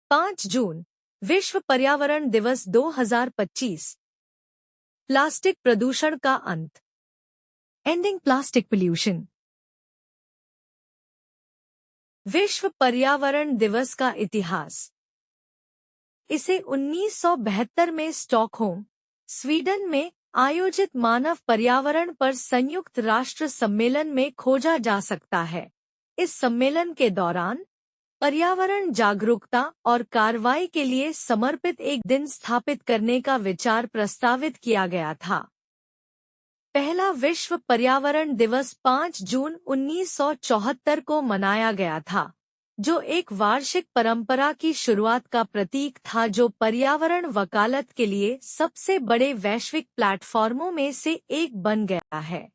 5 जून विश्व पर्यावरण दिवस 2025। प्लास्टिक प्रदूषण का अंत। Ending plastic pollution. विश्व पर्यावरण दिवस का इतिहास। इसे 1972 में स्टॉकहोम, स्वीडन में आयोजित मानव पर्यावरण पर संयुक्त राष्ट्र सम्मेलन में खोजा जा सकता है। इस सम्मेलन के दौरान पर्यावरण जागरूकता और कार्रवाई के लिए समर्पित एक दिन स्थापित करने का विचार प्रस्तावित किया गया था। पहला विश्व पर्यावरण दिवस 5 जून 1974 को मनाया गया था, जो एक वार्षिक परंपरा की शुरुआत का प्रतीक था जो पर्यावरण वकालत के लिए सबसे बड़े वैश्विक प्लेटफॉर्मों में से एक बन गया है।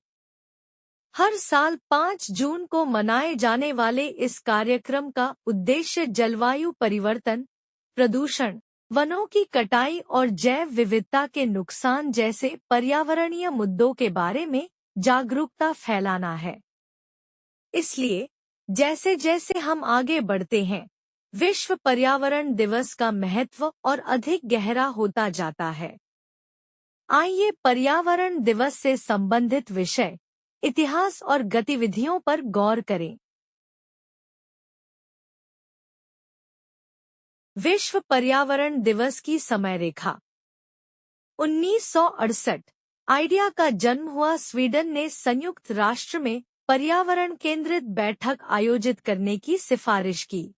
हर साल 5 जून को मनाए जाने वाले इस कार्यक्रम का उद्देश्य जलवायु परिवर्तन, प्रदूषण, वनों की कटाई और जैव विविधता के नुकसान जैसे पर्यावरणीय मुद्दों के बारे में जागरूकता फैलाना है। इसलिए जैसे जैसे हम आगे बढ़ते हैं, विश्व पर्यावरण दिवस का महत्व और अधिक गहरा होता जाता है। आइए पर्यावरण दिवस से संबंधित विषय, इतिहास और गतिविधियों पर गौर करें। विश्व पर्यावरण दिवस की समय रेखा। 1968 आइडिया का जन्म हुआ। स्वीडन ने संयुक्त राष्ट्र में पर्यावरण केंद्रित बैठक आयोजित करने की सिफारिश की।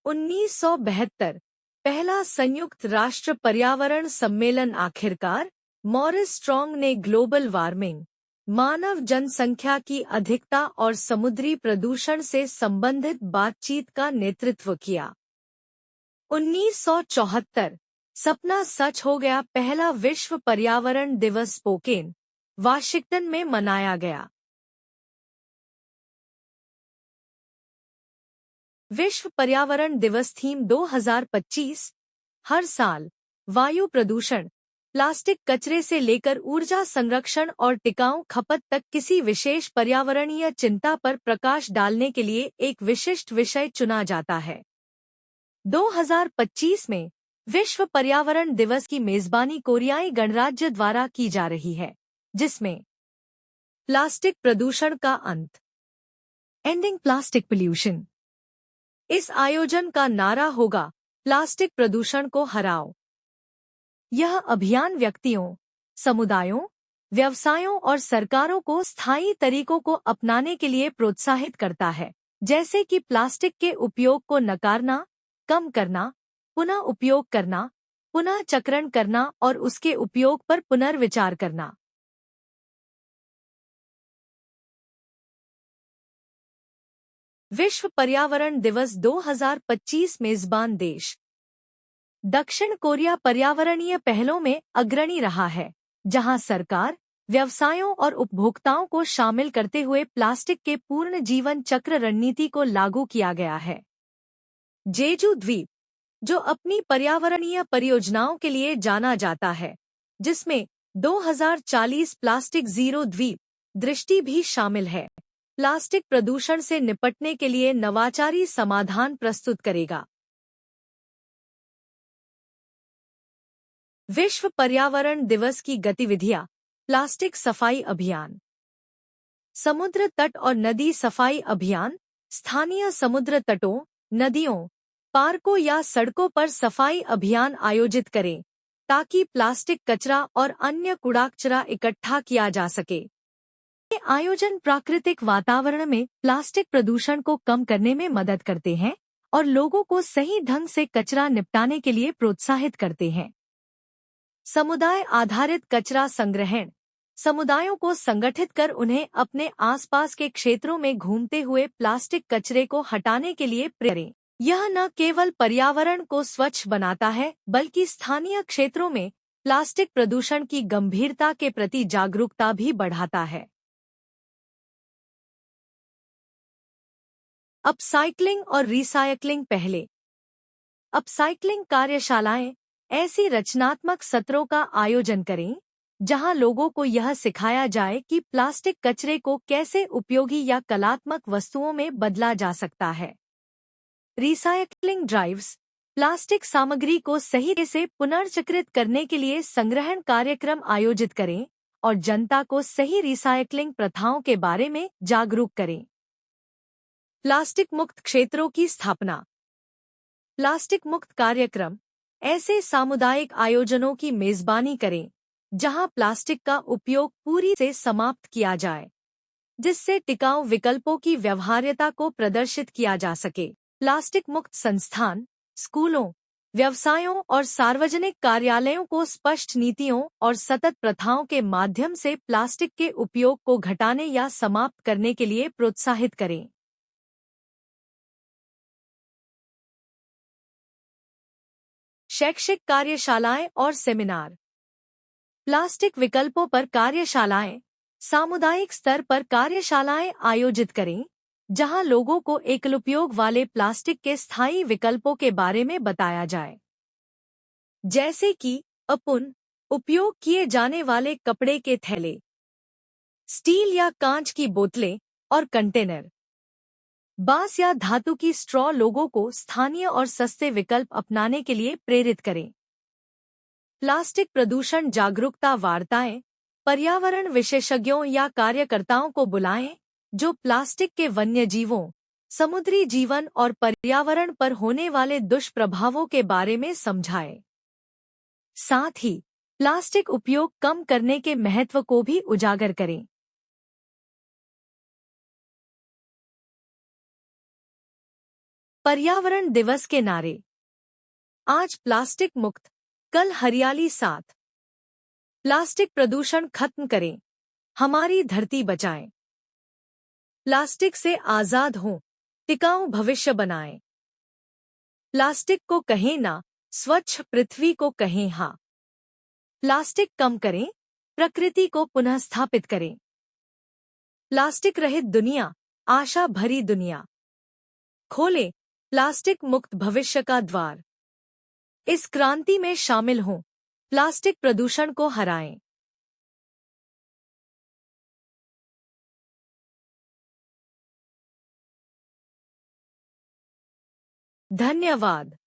1972 पहला संयुक्त राष्ट्र पर्यावरण सम्मेलन। आखिरकार मॉरिस स्ट्रॉन्ग ने ग्लोबल वार्मिंग, मानव जनसंख्या की अधिकता और समुद्री प्रदूषण से संबंधित बातचीत का नेतृत्व किया। 1974 सपना सच हो गया। पहला विश्व पर्यावरण दिवस स्पोकेन, वाशिंगटन में मनाया गया। विश्व पर्यावरण दिवस थीम 2025। हर साल वायु प्रदूषण, प्लास्टिक कचरे से लेकर ऊर्जा संरक्षण और टिकाऊ खपत तक किसी विशेष पर्यावरणीय चिंता पर प्रकाश डालने के लिए एक विशिष्ट विषय चुना जाता है। 2025 में विश्व पर्यावरण दिवस की मेजबानी कोरियाई गणराज्य द्वारा की जा रही है, जिसमें प्लास्टिक प्रदूषण का अंत, एंडिंग प्लास्टिक पोल्यूशन। इस आयोजन का नारा होगा, प्लास्टिक प्रदूषण को हराओ। यह अभियान व्यक्तियों, समुदायों, व्यवसायों और सरकारों को स्थायी तरीकों को अपनाने के लिए प्रोत्साहित करता है, जैसे कि प्लास्टिक के उपयोग को नकारना, कम करना, पुनः उपयोग करना, पुनः चक्रण करना और उसके उपयोग पर पुनर्विचार करना। विश्व पर्यावरण दिवस 2025 मेजबान देश। दक्षिण कोरिया पर्यावरणीय पहलों में अग्रणी रहा है, जहां सरकार, व्यवसायों और उपभोक्ताओं को शामिल करते हुए प्लास्टिक के पूर्ण जीवन चक्र रणनीति को लागू किया गया है। जेजू द्वीप, जो अपनी पर्यावरणीय परियोजनाओं के लिए जाना जाता है, जिसमें 2040 प्लास्टिक जीरो द्वीप दृष्टि भी शामिल है, प्लास्टिक प्रदूषण से निपटने के लिए नवाचारी समाधान प्रस्तुत करेगा। विश्व पर्यावरण दिवस की गतिविधियां। प्लास्टिक सफाई अभियान, समुद्र तट और नदी सफाई अभियान। स्थानीय समुद्र तटों, नदियों, पार्कों या सड़कों पर सफाई अभियान आयोजित करें, ताकि प्लास्टिक कचरा और अन्य कूड़ा-कचरा इकट्ठा किया जा सके। ये आयोजन प्राकृतिक वातावरण में प्लास्टिक प्रदूषण को कम करने में मदद करते हैं और लोगों को सही ढंग से कचरा निपटाने के लिए प्रोत्साहित करते हैं। समुदाय आधारित कचरा संग्रहण, समुदायों को संगठित कर उन्हें अपने आसपास के क्षेत्रों में घूमते हुए प्लास्टिक कचरे को हटाने के लिए प्रेरें। यह न केवल पर्यावरण को स्वच्छ बनाता है, बल्कि स्थानीय क्षेत्रों में प्लास्टिक प्रदूषण की गंभीरता के प्रति जागरूकता भी बढ़ाता है। अपसाइक्लिंग और रिसाइक्लिंग। पहले अपसाइक्लिंग कार्यशालाएं ऐसी रचनात्मक सत्रों का आयोजन करें, जहां लोगों को यह सिखाया जाए कि प्लास्टिक कचरे को कैसे उपयोगी या कलात्मक वस्तुओं में बदला जा सकता है। रिसाइक्लिंग ड्राइव्स, प्लास्टिक सामग्री को सही से पुनर्चक्रित करने के लिए संग्रहण कार्यक्रम आयोजित करें और जनता को सही रिसाइक्लिंग प्रथाओं के बारे में जागरूक करें। प्लास्टिक मुक्त क्षेत्रों की स्थापना। प्लास्टिक मुक्त कार्यक्रम ऐसे सामुदायिक आयोजनों की मेजबानी करें जहां प्लास्टिक का उपयोग पूरी से समाप्त किया जाए, जिससे टिकाऊ विकल्पों की व्यवहार्यता को प्रदर्शित किया जा सके। प्लास्टिक मुक्त संस्थान स्कूलों, व्यवसायों और सार्वजनिक कार्यालयों को स्पष्ट नीतियों और सतत प्रथाओं के माध्यम से प्लास्टिक के उपयोग को घटाने या समाप्त करने के लिए प्रोत्साहित करें। शैक्षिक कार्यशालाएं और सेमिनार। प्लास्टिक विकल्पों पर कार्यशालाएं सामुदायिक स्तर पर कार्यशालाएं आयोजित करें जहां लोगों को एकल-उपयोग वाले प्लास्टिक के स्थायी विकल्पों के बारे में बताया जाए, जैसे कि अपुन उपयोग किए जाने वाले कपड़े के थैले, स्टील या कांच की बोतलें और कंटेनर, बांस या धातु की स्ट्रॉ। लोगों को स्थानीय और सस्ते विकल्प अपनाने के लिए प्रेरित करें। प्लास्टिक प्रदूषण जागरूकता वार्ताएं पर्यावरण विशेषज्ञों या कार्यकर्ताओं को बुलाएं जो प्लास्टिक के वन्य जीवों, समुद्री जीवन और पर्यावरण पर होने वाले दुष्प्रभावों के बारे में समझाएं। साथ ही प्लास्टिक उपयोग कम करने के महत्व को भी उजागर करें। पर्यावरण दिवस के नारे। आज प्लास्टिक मुक्त, कल हरियाली साथ। प्लास्टिक प्रदूषण खत्म करें, हमारी धरती बचाएं। प्लास्टिक से आजाद हों, टिकाऊ भविष्य बनाएं। प्लास्टिक को कहें ना, स्वच्छ पृथ्वी को कहें हाँ। प्लास्टिक कम करें, प्रकृति को पुनः स्थापित करें। प्लास्टिक रहित दुनिया, आशा भरी दुनिया। खोलें प्लास्टिक मुक्त भविष्य का द्वार। इस क्रांति में शामिल हों, प्लास्टिक प्रदूषण को हराएं। धन्यवाद।